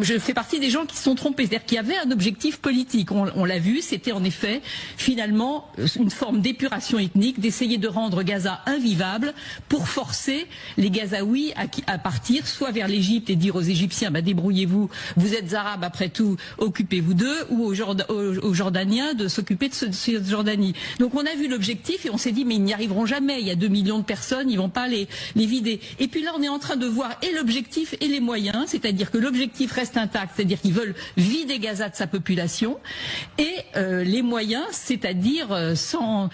je fais partie des gens qui se sont trompés. C'est-à-dire qu'il y avait un objectif politique. On l'a vu, c'était en effet finalement une forme d'épuration ethnique, d'essayer de rendre Gaza invivable pour forcer les Gazaouis à partir soit vers l'Égypte et dire aux Égyptiens débrouillez-vous, vous êtes arabes après tout, occupez-vous d'eux, ou aux Jordaniens de s'occuper de cette Jordanie. Donc on a vu l'objectif et on s'est dit mais ils n'y arriveront jamais. Il y a 2 millions de personnes, ils vont pas les vider. Et puis là on est en train de voir et l'objectif et les moyens, c'est-à-dire que l'objectif reste intact, c'est-à-dire qu'ils veulent vider Gaza de sa population, et les moyens, c'est-à-dire sans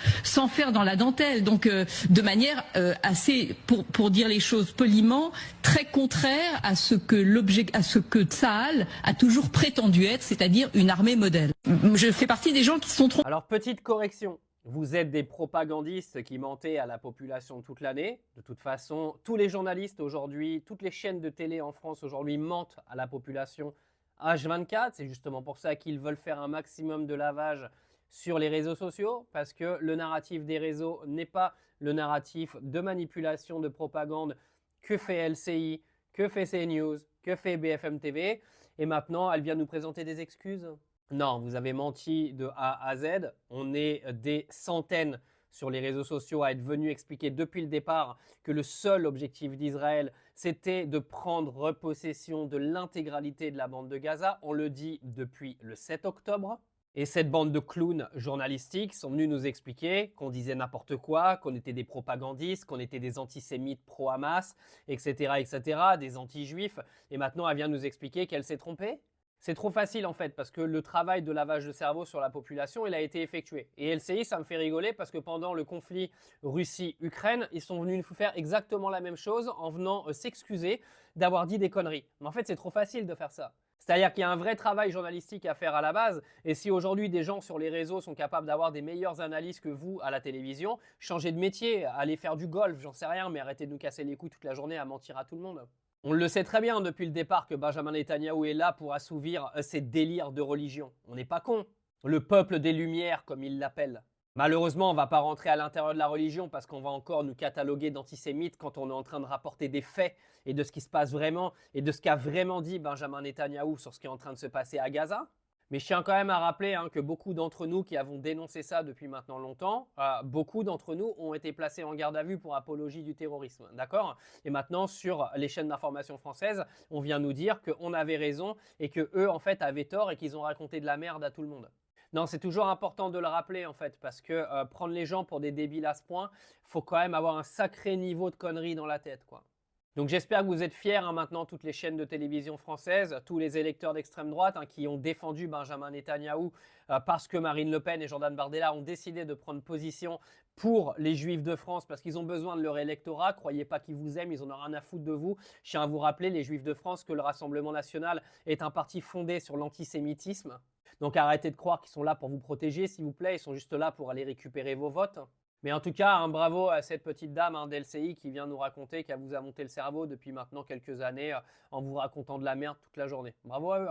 faire dans la dentelle, donc de manière assez, pour dire les choses poliment, très contraire à ce que Tsahal a toujours prétendu être, c'est-à-dire une armée modèle. Je fais partie des gens qui se sont trompés. Alors petite correction. Vous êtes des propagandistes qui mentaient à la population toute l'année. De toute façon, tous les journalistes aujourd'hui, toutes les chaînes de télé en France aujourd'hui mentent à la population H24. C'est justement pour ça qu'ils veulent faire un maximum de lavage sur les réseaux sociaux, parce que le narratif des réseaux n'est pas le narratif de manipulation, de propagande que fait LCI, que fait CNews, que fait BFM TV. Et maintenant, elle vient nous présenter des excuses. Non, vous avez menti de A à Z. On est des centaines sur les réseaux sociaux à être venus expliquer depuis le départ que le seul objectif d'Israël, c'était de prendre possession de l'intégralité de la bande de Gaza. On le dit depuis le 7 octobre. Et cette bande de clowns journalistiques sont venus nous expliquer qu'on disait n'importe quoi, qu'on était des propagandistes, qu'on était des antisémites pro-Hamas, etc., etc., des anti-juifs. Et maintenant, elle vient nous expliquer qu'elle s'est trompée. C'est trop facile en fait, parce que le travail de lavage de cerveau sur la population, il a été effectué. Et LCI, ça me fait rigoler parce que pendant le conflit Russie-Ukraine, ils sont venus nous faire exactement la même chose en venant s'excuser d'avoir dit des conneries. Mais en fait, c'est trop facile de faire ça. C'est-à-dire qu'il y a un vrai travail journalistique à faire à la base. Et si aujourd'hui des gens sur les réseaux sont capables d'avoir des meilleures analyses que vous à la télévision, changez de métier, allez faire du golf, j'en sais rien, mais arrêtez de nous casser les couilles toute la journée à mentir à tout le monde. On le sait très bien depuis le départ que Benjamin Netanyahou est là pour assouvir ses délires de religion. On n'est pas con. Le peuple des Lumières, comme il l'appelle. Malheureusement, on ne va pas rentrer à l'intérieur de la religion parce qu'on va encore nous cataloguer d'antisémites quand on est en train de rapporter des faits et de ce qui se passe vraiment et de ce qu'a vraiment dit Benjamin Netanyahou sur ce qui est en train de se passer à Gaza. Mais je tiens quand même à rappeler que beaucoup d'entre nous qui avons dénoncé ça depuis maintenant longtemps, beaucoup d'entre nous ont été placés en garde à vue pour apologie du terrorisme, d'accord? Et maintenant, sur les chaînes d'information françaises, on vient nous dire qu'on avait raison et qu'eux, en fait, avaient tort et qu'ils ont raconté de la merde à tout le monde. Non, c'est toujours important de le rappeler, en fait, parce que prendre les gens pour des débiles à ce point, faut quand même avoir un sacré niveau de conneries dans la tête, quoi. Donc j'espère que vous êtes fiers maintenant, toutes les chaînes de télévision françaises, tous les électeurs d'extrême droite qui ont défendu Benjamin Netanyahou parce que Marine Le Pen et Jordan Bardella ont décidé de prendre position pour les Juifs de France parce qu'ils ont besoin de leur électorat. Croyez pas qu'ils vous aiment, ils en ont rien à foutre de vous. Je tiens à vous rappeler, les Juifs de France, que le Rassemblement national est un parti fondé sur l'antisémitisme. Donc arrêtez de croire qu'ils sont là pour vous protéger, s'il vous plaît. Ils sont juste là pour aller récupérer vos votes. Mais en tout cas, bravo à cette petite dame d'LCI qui vient nous raconter qu'elle vous a monté le cerveau depuis maintenant quelques années en vous racontant de la merde toute la journée. Bravo à eux.